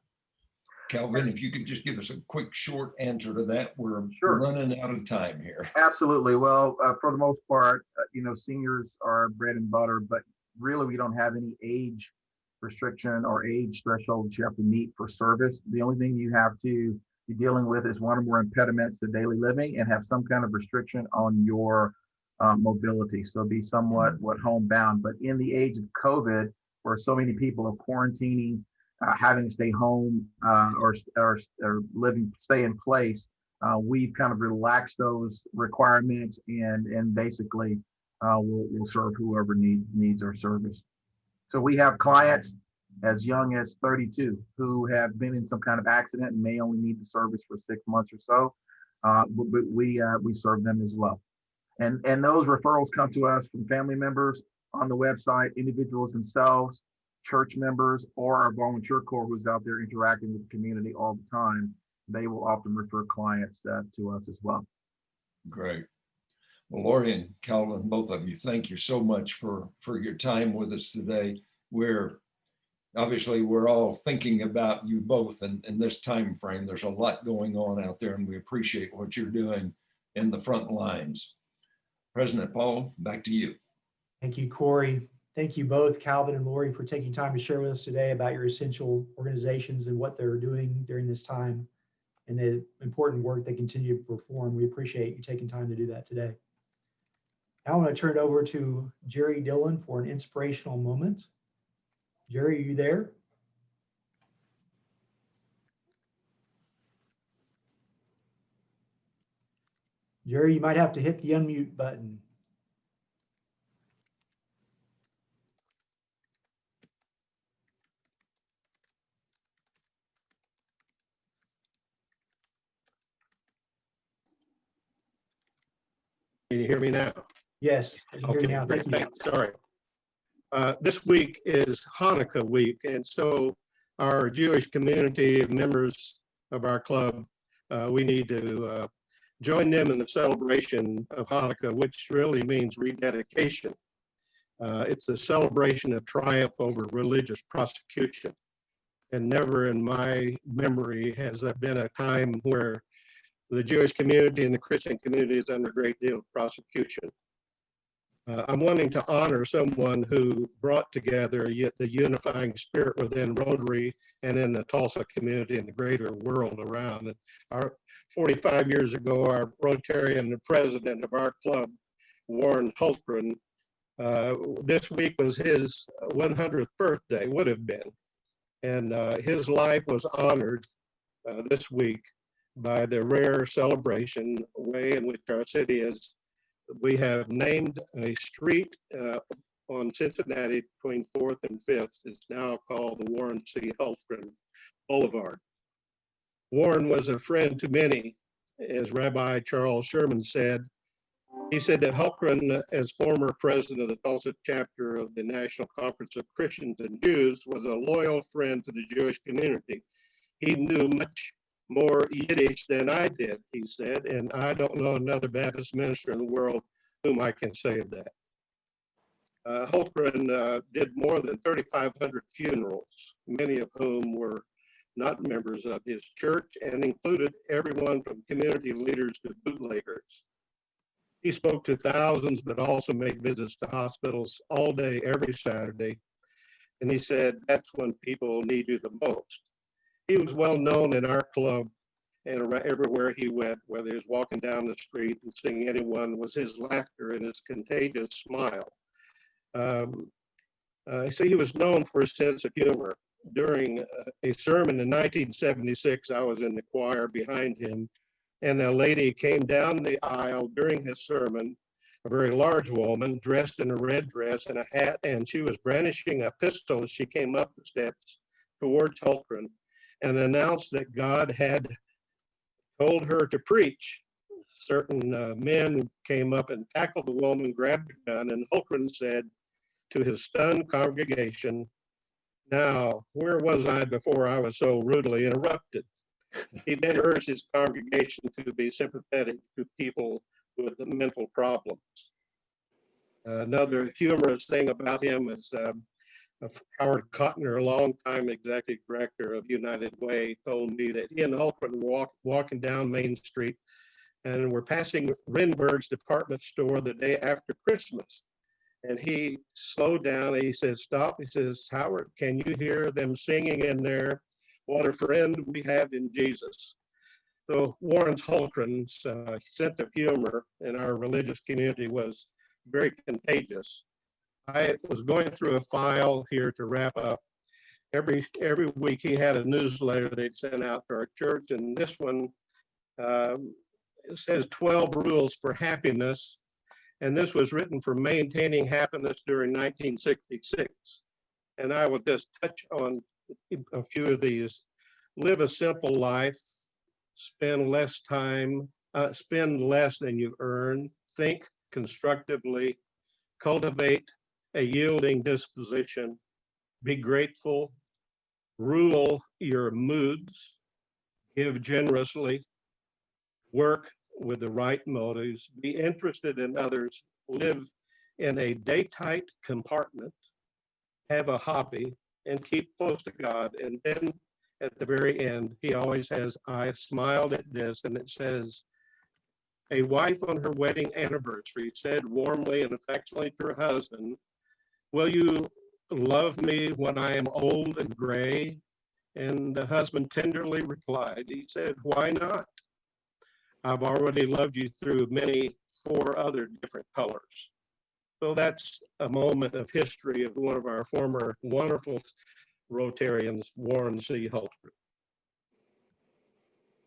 B: Calvin, if you could just give us a quick, short answer to that. We're running out of time here.
D: Absolutely. Well, for the most part, seniors are bread and butter, but really we don't have any age restriction or age threshold that you have to meet for service. The only thing you have to be dealing with is one or more impediments to daily living and have some kind of restriction on your mobility. So be somewhat homebound. But in the age of COVID, where so many people are quarantining, having to stay home or stay in place, we've kind of relaxed those requirements and basically we'll serve whoever needs our service. So we have clients as young as 32 who have been in some kind of accident and may only need the service for 6 months or so, but we serve them as well. And those referrals come to us from family members on the website, individuals themselves, church members, or our volunteer corps who's out there interacting with the community all the time. They will often refer clients to us as well.
B: Great. Well, Lori and Calvin, both of you, thank you so much for your time with us today. We're all thinking about you both in this time frame. There's a lot going on out there, and we appreciate what you're doing in the front lines. President Paul, back to you.
A: Thank you, Corey. Thank you both, Calvin and Lori, for taking time to share with us today about your essential organizations and what they're doing during this time and the important work they continue to perform. We appreciate you taking time to do that today. Now I want to turn it over to Jerry Dillon for an inspirational moment. Jerry, are you there? Jerry, you might have to hit the unmute button.
E: Can you hear me now?
A: Yes, I can hear you
E: Okay,
A: now.
E: great.
A: Thank you.
E: Thanks. Sorry. This week is Hanukkah week, and so our Jewish community members of our club, we need to join them in the celebration of Hanukkah, which really means rededication. It's a celebration of triumph over religious persecution. And never in my memory has there been a time where the Jewish community and the Christian community is under a great deal of prosecution. I'm wanting to honor someone who brought together the unifying spirit within Rotary and in the Tulsa community and the greater world around. And 45 years ago, our Rotarian and president of our club, Warren Hultgren, this week was his 100th birthday, would have been. And his life was honored this week by the rare celebration way in which our city is. We have named a street on Cincinnati between 4th and 5th. It's now called the Warren C. Hultgren Boulevard. Warren was a friend to many, as Rabbi Charles Sherman said. He said that Hultgren, as former president of the Tulsa chapter of the National Conference of Christians and Jews, was a loyal friend to the Jewish community. He knew much more Yiddish than I did, he said, and I don't know another Baptist minister in the world whom I can say that. Hultgren did more than 3,500 funerals, many of whom were not members of his church and included everyone from community leaders to bootleggers. He spoke to thousands, but also made visits to hospitals all day, every Saturday. And he said, that's when people need you the most. He was well known in our club and everywhere he went, whether he was walking down the street and seeing anyone, was his laughter and his contagious smile. So he was known for his sense of humor. During a sermon in 1976, I was in the choir behind him, and a lady came down the aisle during his sermon, a very large woman dressed in a red dress and a hat, and she was brandishing a pistol as she came up the steps towards Hultgren and announced that God had told her to preach. Certain men came up and tackled the woman, grabbed the gun, and Hultgren said to his stunned congregation, "Now, where was I before I was so rudely interrupted?" He then urged his congregation to be sympathetic to people with mental problems. Another humorous thing about him is Howard Cotner, a longtime executive director of United Way, told me that he and Hultgren were walking down Main Street and were passing Renberg's department store the day after Christmas. And he slowed down and he said, "Stop." He says, "Howard, can you hear them singing in there? What a friend we have in Jesus." So Warren Hultgren's sense of humor in our religious community was very contagious. I was going through a file here to wrap up. Every week he had a newsletter they'd sent out to our church, and this one it says 12 rules for happiness, and this was written for maintaining happiness during 1966. And I will just touch on a few of these. Live a simple life, spend less than you earn, think constructively, cultivate a yielding disposition, be grateful, rule your moods, give generously, work with the right motives, be interested in others, live in a day-tight compartment, have a hobby, and keep close to God. And then at the very end, he always has, I smiled at this, and it says, a wife on her wedding anniversary said warmly and affectionately to her husband, "Will you love me when I am old and gray?" And the husband tenderly replied, he said, "Why not? I've already loved you through 4 other different colors." So that's a moment of history of one of our former wonderful Rotarians, Warren C. Hultgren.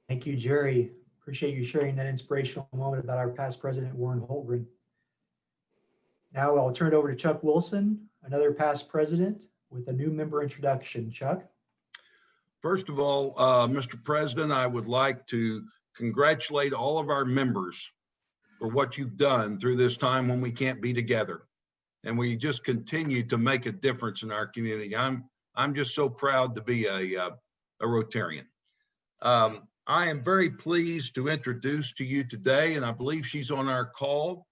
A: Thank you, Jerry. Appreciate you sharing that inspirational moment about our past president, Warren Hultgren. Now I'll turn it over to Chuck Wilson, another past president, with a new member introduction. Chuck?
F: First of all, Mr. President, I would like to congratulate all of our members for what you've done through this time when we can't be together. And we just continue to make a difference in our community. I'm just so proud to be a Rotarian. I am very pleased to introduce to you today, and I believe she's on our call,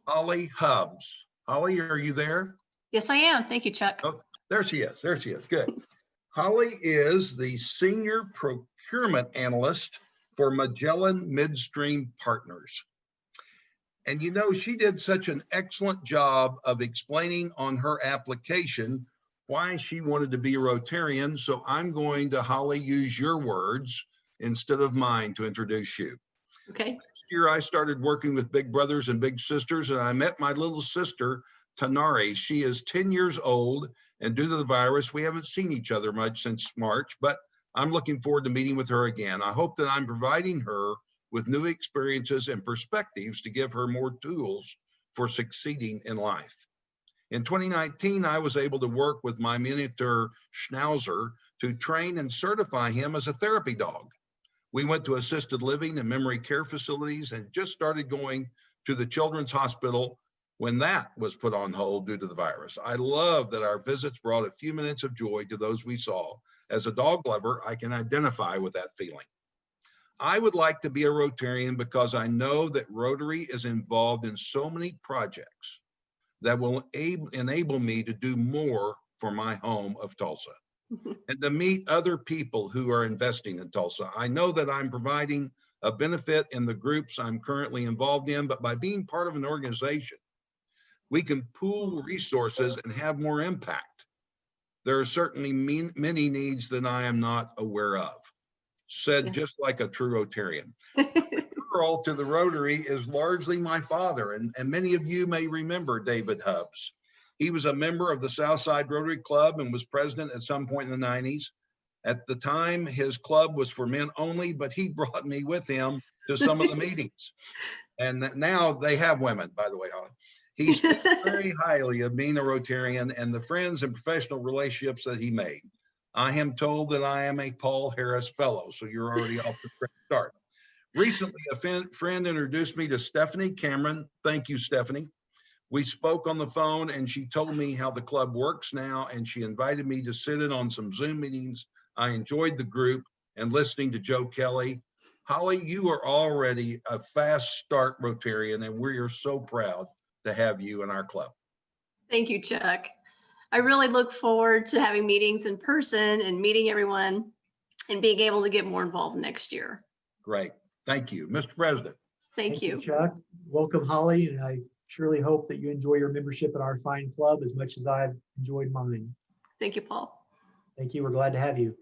F: Holly Hubbs. Holly, are you there?
G: Yes, I am. Thank you, Chuck.
F: Oh, there she is. There she is. Good. Holly is the Senior Procurement Analyst for Magellan Midstream Partners. And you know, she did such an excellent job of explaining on her application why she wanted to be a Rotarian. So I'm going to, Holly, use your words instead of mine to introduce you.
G: Okay.
F: Last year, I started working with Big Brothers and Big Sisters, and I met my little sister, Tanari. She is 10 years old, and due to the virus, we haven't seen each other much since March, but I'm looking forward to meeting with her again. I hope that I'm providing her with new experiences and perspectives to give her more tools for succeeding in life. In 2019, I was able to work with my miniature Schnauzer to train and certify him as a therapy dog. We went to assisted living and memory care facilities and just started going to the Children's Hospital when that was put on hold due to the virus. I love that our visits brought a few minutes of joy to those we saw. As a dog lover, I can identify with that feeling. I would like to be a Rotarian because I know that Rotary is involved in so many projects that will enable me to do more for my home of Tulsa and to meet other people who are investing in Tulsa. I know that I'm providing a benefit in the groups I'm currently involved in, but by being part of an organization, we can pool resources and have more impact. There are certainly many needs that I am not aware of. Said just like a true Rotarian. Referral to the Rotary is largely my father, and many of you may remember David Hubbs. He was a member of the Southside Rotary Club and was president at some point in the 90s. At the time, his club was for men only, but he brought me with him to some of the meetings. And now they have women, by the way, Holly. He speaks very highly of being a Rotarian and the friends and professional relationships that he made. I am told that I am a Paul Harris Fellow, so you're already off the correct start. Recently, a friend introduced me to Stephanie Cameron. Thank you, Stephanie. We spoke on the phone and she told me how the club works now, and she invited me to sit in on some Zoom meetings. I enjoyed the group and listening to Joe Kelly. Holly, you are already a fast start Rotarian, and we are so proud to have you in our club.
G: Thank you, Chuck. I really look forward to having meetings in person and meeting everyone and being able to get more involved next year.
F: Great. Thank you. Mr. President.
G: Thank you.
A: Chuck. Welcome, Holly, and I surely hope that you enjoy your membership in our fine club as much as I've enjoyed mine.
G: Thank you, Paul.
A: Thank you. We're glad to have you.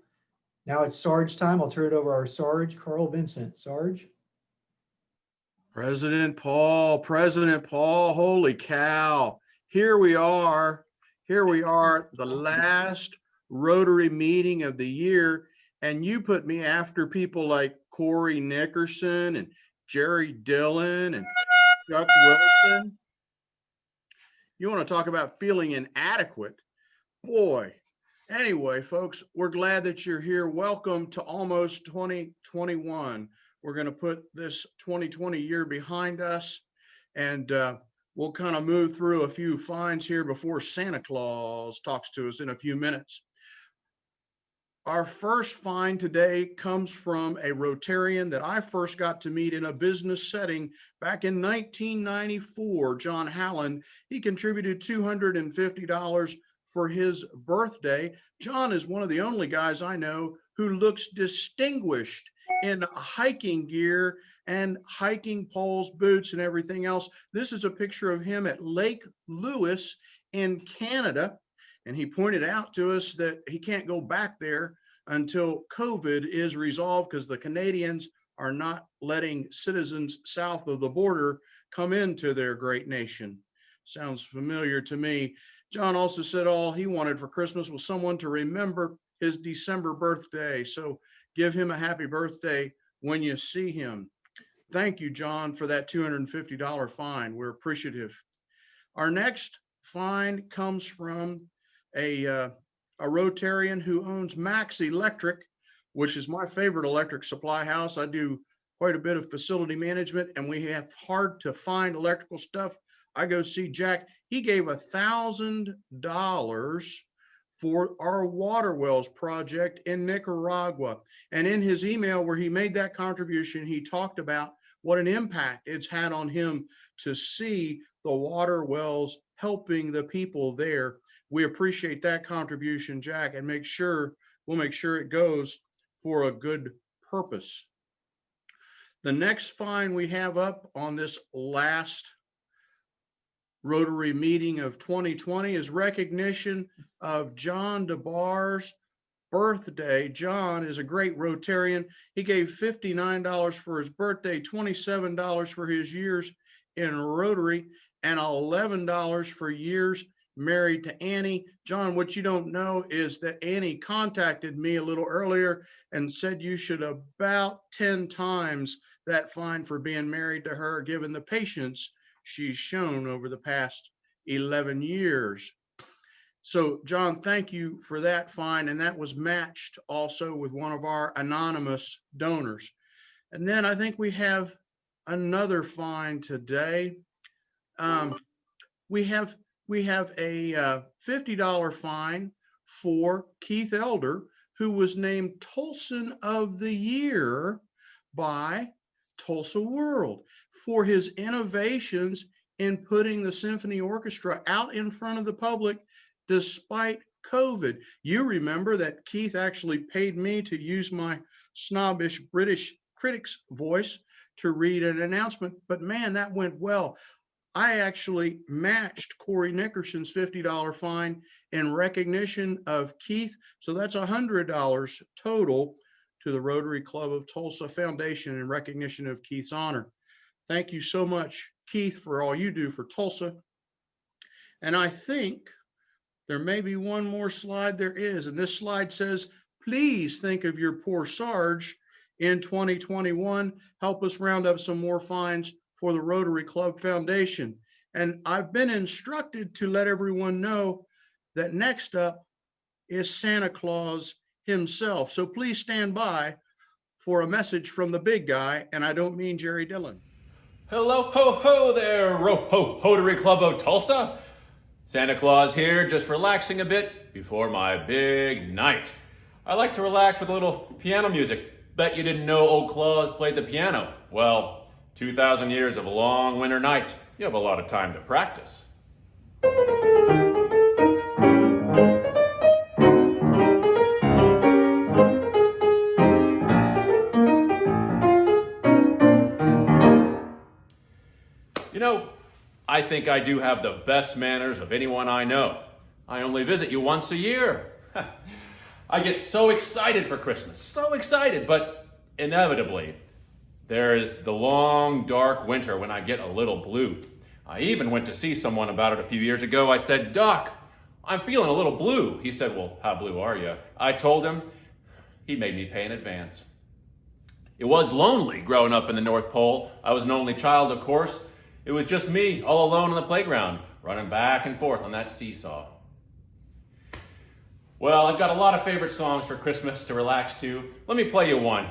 A: Now it's Sarge time. I'll turn it over to our Sarge, Carl Vincent. Sarge.
H: President Paul, holy cow. Here we are, the last Rotary meeting of the year. And you put me after people like Corey Nickerson and Jerry Dillon and Chuck Wilson. You want to talk about feeling inadequate? Boy. Anyway, folks, we're glad that you're here. Welcome to almost 2021. We're going to put this 2020 year behind us, and we'll kind of move through a few finds here before Santa Claus talks to us in a few minutes. Our first find today comes from a Rotarian that I first got to meet in a business setting back in 1994, John Hallen. He contributed $250 for his birthday. John is one of the only guys I know who looks distinguished in hiking gear and hiking poles, boots, and everything else. This is a picture of him at Lake Louise in Canada. And he pointed out to us that he can't go back there until COVID is resolved because the Canadians are not letting citizens south of the border come into their great nation. Sounds familiar to me. John also said all he wanted for Christmas was someone to remember his December birthday. So give him a happy birthday when you see him. Thank you, John, for that $250 fine. We're appreciative. Our next fine comes from a Rotarian who owns Max Electric, which is my favorite electric supply house. I do quite a bit of facility management, and we have hard to find electrical stuff. I go see Jack. He gave $1,000 for our water wells project in Nicaragua. And in his email where he made that contribution, he talked about what an impact it's had on him to see the water wells helping the people there. We appreciate that contribution, Jack, and we'll make sure it goes for a good purpose. The next fine we have up on this last Rotary meeting of 2020 is recognition of John DeBar's birthday. John is a great Rotarian. He gave $59 for his birthday, $27 for his years in Rotary, and $11 for years married to Annie. John, what you don't know is that Annie contacted me a little earlier and said you should about 10 times that fine for being married to her, given the patience she's shown over the past 11 years. So John, thank you for that fine. And that was matched also with one of our anonymous donors. And then I think we have another fine today. We have a $50 fine for Keith Elder, who was named Tulsan of the Year by Tulsa World for his innovations in putting the symphony orchestra out in front of the public despite COVID. You remember that Keith actually paid me to use my snobbish British critic's voice to read an announcement, but man, that went well. I actually matched Corey Nickerson's $50 fine in recognition of Keith. So that's $100 total to the Rotary Club of Tulsa Foundation in recognition of Keith's honor. Thank you so much, Keith, for all you do for Tulsa. And I think there may be one more slide. There is, and this slide says, please think of your poor Sarge in 2021. Help us round up some more fines for the Rotary Club Foundation. And I've been instructed to let everyone know that next up is Santa Claus himself. So please stand by for a message from the big guy, and I don't mean Jerry Dillon.
I: Hello, ho, ho there, Rotary Club of Tulsa. Santa Claus here, just relaxing a bit before my big night. I like to relax with a little piano music. Bet you didn't know old Claus played the piano. Well, 2,000 years of long winter nights, you have a lot of time to practice. You know, I think I do have the best manners of anyone I know. I only visit you once a year. I get so excited for Christmas, so excited, but inevitably, there is the long, dark winter when I get a little blue. I even went to see someone about it a few years ago. I said, Doc, I'm feeling a little blue. He said, well, how blue are you? I told him. He made me pay in advance. It was lonely growing up in the North Pole. I was an only child, of course. It was just me, all alone on the playground, running back and forth on that seesaw. Well, I've got a lot of favorite songs for Christmas to relax to. Let me play you one.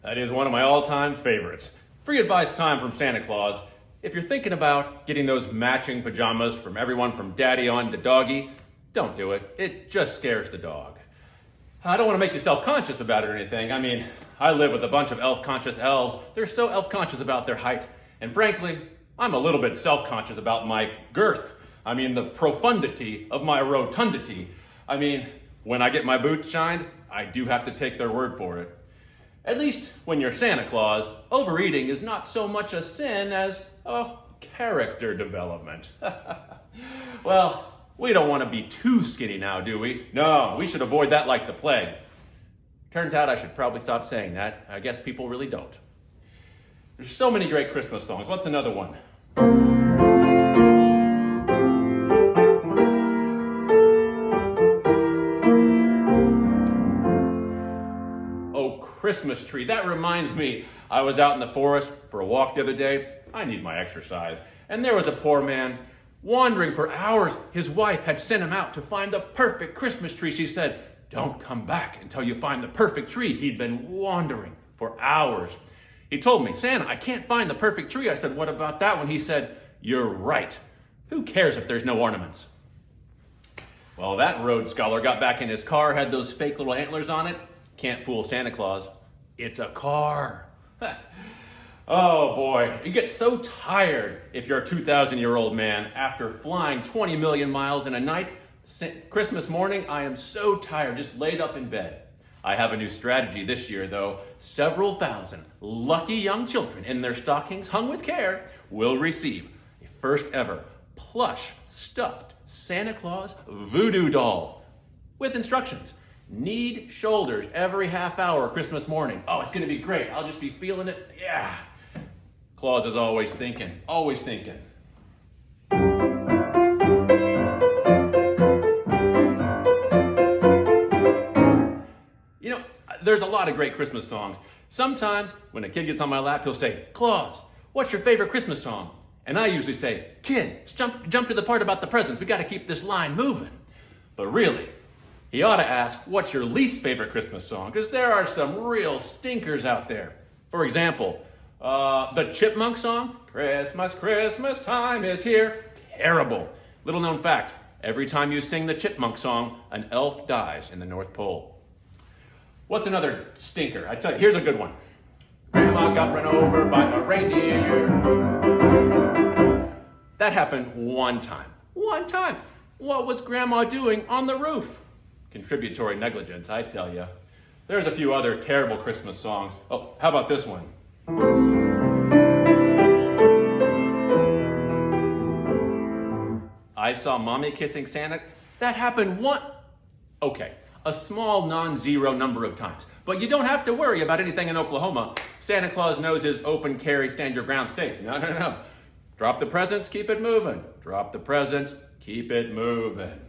I: That is one of my all-time favorites. Free advice time from Santa Claus. If you're thinking about getting those matching pajamas from everyone from daddy on to doggy, don't do it. It just scares the dog. I don't want to make you self-conscious about it or anything. I mean, I live with a bunch of elf-conscious elves. They're so elf-conscious about their height. And frankly, I'm a little bit self-conscious about my girth. I mean, the profundity of my rotundity. I mean, when I get my boots shined, I do have to take their word for it. At least when you're Santa Claus, overeating is not so much a sin as a character development. Well, we don't want to be too skinny now, do we? No, we should avoid that like the plague. Turns out I should probably stop saying that. I guess people really don't. There's so many great Christmas songs. What's another one? Christmas tree. That reminds me, I was out in the forest for a walk the other day. I need my exercise. And there was a poor man wandering for hours. His wife had sent him out to find the perfect Christmas tree. She said, "Don't come back until you find the perfect tree." He'd been wandering for hours. He told me, "Santa, I can't find the perfect tree." I said, "What about that one?" He said, "You're right. Who cares if there's no ornaments?" Well, that Rhodes Scholar got back in his car, had those fake little antlers on it. Can't fool Santa Claus. It's a car. Oh boy, you get so tired if you're a 2,000-year-old man after flying 20 million miles in a night. Christmas morning, I am so tired, just laid up in bed. I have a new strategy this year though. Several thousand lucky young children in their stockings hung with care will receive a first ever plush stuffed Santa Claus voodoo doll with instructions. Knead shoulders every half hour Christmas morning. Oh, it's going to be great. I'll just be feeling it. Yeah. Claus is always thinking, always thinking. You know, there's a lot of great Christmas songs. Sometimes when a kid gets on my lap, he'll say, "Claus, what's your favorite Christmas song?" And I usually say, "Kid, jump to the part about the presents. We got to keep this line moving." But really, he ought to ask, what's your least favorite Christmas song? Because there are some real stinkers out there. For example, the Chipmunk song, "Christmas, Christmas time is here." Terrible. Little known fact, every time you sing the Chipmunk song, an elf dies in the North Pole. What's another stinker? I tell you, here's a good one. "Grandma got run over by a reindeer." That happened one time. One time. What was Grandma doing on the roof? Contributory negligence, I tell you. There's a few other terrible Christmas songs. Oh, how about this one? "I saw Mommy kissing Santa." That happened okay, a small non-zero number of times. But you don't have to worry about anything in Oklahoma. Santa Claus knows his open carry, stand your ground states. No. Drop the presents, keep it moving. Drop the presents, keep it moving.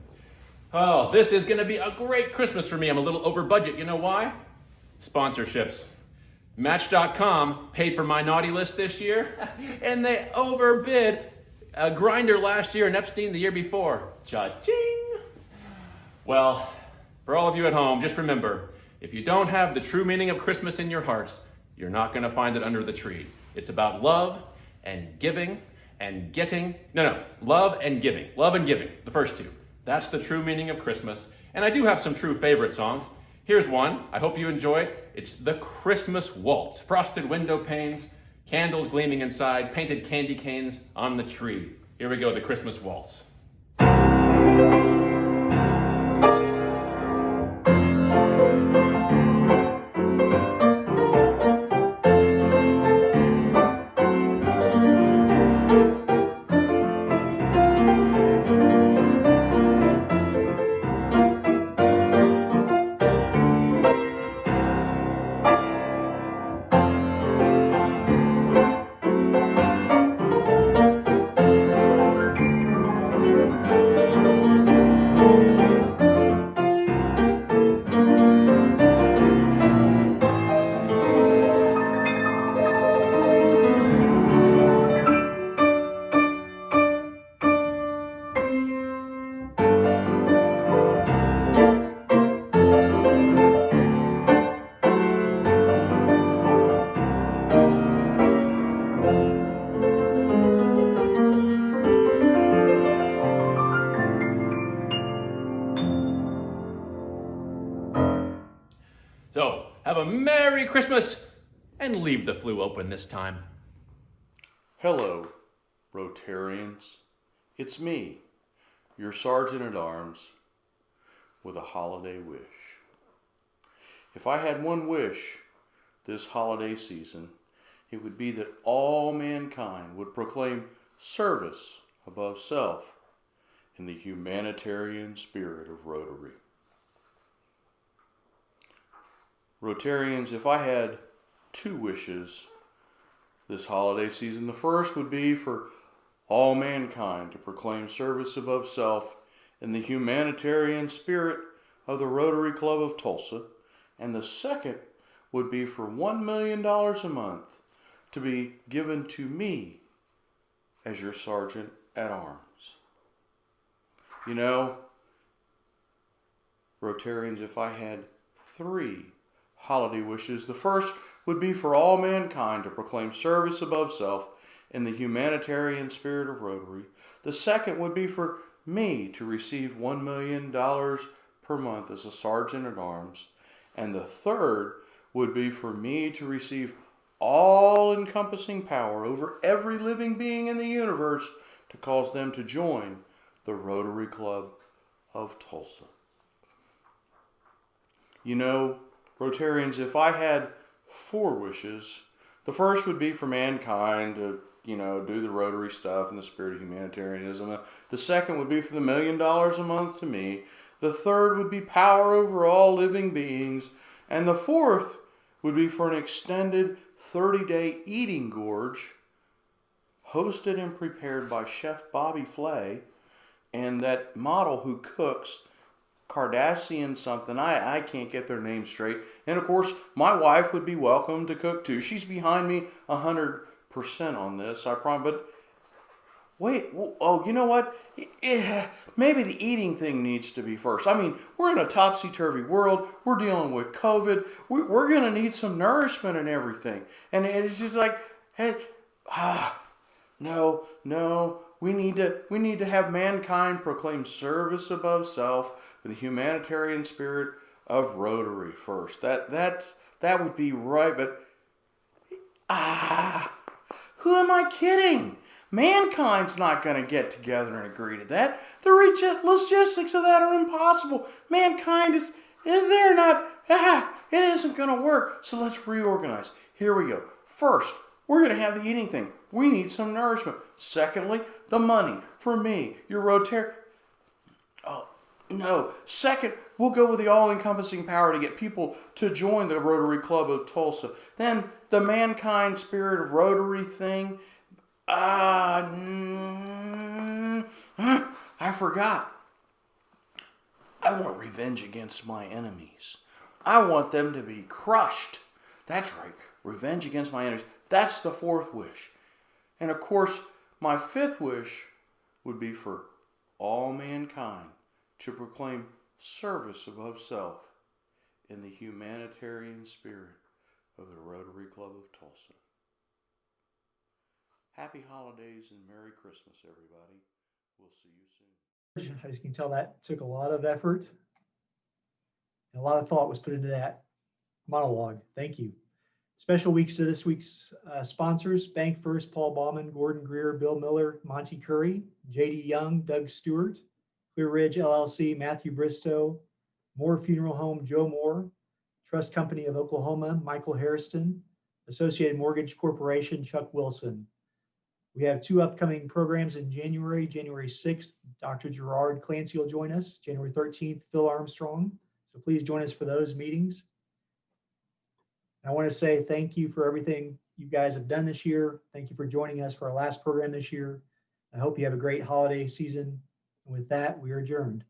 I: Oh, this is going to be a great Christmas for me. I'm a little over budget. You know why? Sponsorships. Match.com paid for my naughty list this year, and they overbid a Grinder last year and Epstein the year before. Cha-ching! Well, for all of you at home, just remember, if you don't have the true meaning of Christmas in your hearts, you're not going to find it under the tree. It's about love and giving and getting. No, love and giving. Love and giving, the first two. That's the true meaning of Christmas. And I do have some true favorite songs. Here's one. I hope you enjoy it. It's the Christmas Waltz. Frosted window panes, candles gleaming inside, painted candy canes on the tree. Here we go, the Christmas Waltz. So have a Merry Christmas and leave the flu open this time.
J: Hello, Rotarians. It's me, your Sergeant at Arms, with a holiday wish. If I had one wish this holiday season, it would be that all mankind would proclaim service above self in the humanitarian spirit of Rotary. Rotarians, if I had two wishes this holiday season, the first would be for all mankind to proclaim service above self in the humanitarian spirit of the Rotary Club of Tulsa, and the second would be for $1 million a month to be given to me as your Sergeant at Arms. You know, Rotarians, if I had three holiday wishes, the first would be for all mankind to proclaim service above self in the humanitarian spirit of Rotary. The second would be for me to receive $1 million per month as a Sergeant at Arms. And the third would be for me to receive all-encompassing power over every living being in the universe to cause them to join the Rotary Club of Tulsa. You know, Rotarians, if I had four wishes, the first would be for mankind to, do the Rotary stuff in the spirit of humanitarianism. The second would be for the $1 million a month to me. The third would be power over all living beings. And the fourth would be for an extended 30-day eating gorge hosted and prepared by Chef Bobby Flay and that model who cooks, Kardashian something. I can't get their name straight. And of course, my wife would be welcome to cook too. She's behind me 100% on this, I promise. But wait, oh, you know what? Maybe the eating thing needs to be first. I mean, we're in a topsy-turvy world. We're dealing with COVID. We're going to need some nourishment and everything. And it's just like, hey, no. We need to have mankind proclaim service above self with the humanitarian spirit of Rotary first. That would be right. But who am I kidding? Mankind's not going to get together and agree to that. The logistics of that are impossible. Mankind they're not, it isn't going to work. So let's reorganize. Here we go. First, we're going to have the eating thing. We need some nourishment. Secondly, the money for me, your Rotary. Oh, no. Second, we'll go with the all-encompassing power to get people to join the Rotary Club of Tulsa. Then the mankind spirit of Rotary thing. I forgot. I want revenge against my enemies. I want them to be crushed. That's right. Revenge against my enemies. That's the fourth wish. And of course, my fifth wish would be for all mankind to proclaim service above self in the humanitarian spirit of the Rotary Club of Tulsa. Happy holidays and Merry Christmas, everybody. We'll see you soon.
A: As you can tell, that took a lot of effort and a lot of thought was put into that monologue. Thank you. Special weeks to this week's sponsors: Bank First, Paul Baumann, Gordon Greer, Bill Miller, Monty Curry, JD Young, Doug Stewart, Clear Ridge LLC, Matthew Bristow, Moore Funeral Home, Joe Moore, Trust Company of Oklahoma, Michael Hairston, Associated Mortgage Corporation, Chuck Wilson. We have two upcoming programs in January. January 6th, Dr. Gerard Clancy will join us. January 13th, Phil Armstrong. So please join us for those meetings. I want to say thank you for everything you guys have done this year. Thank you for joining us for our last program this year. I hope you have a great holiday season. And with that, we are adjourned.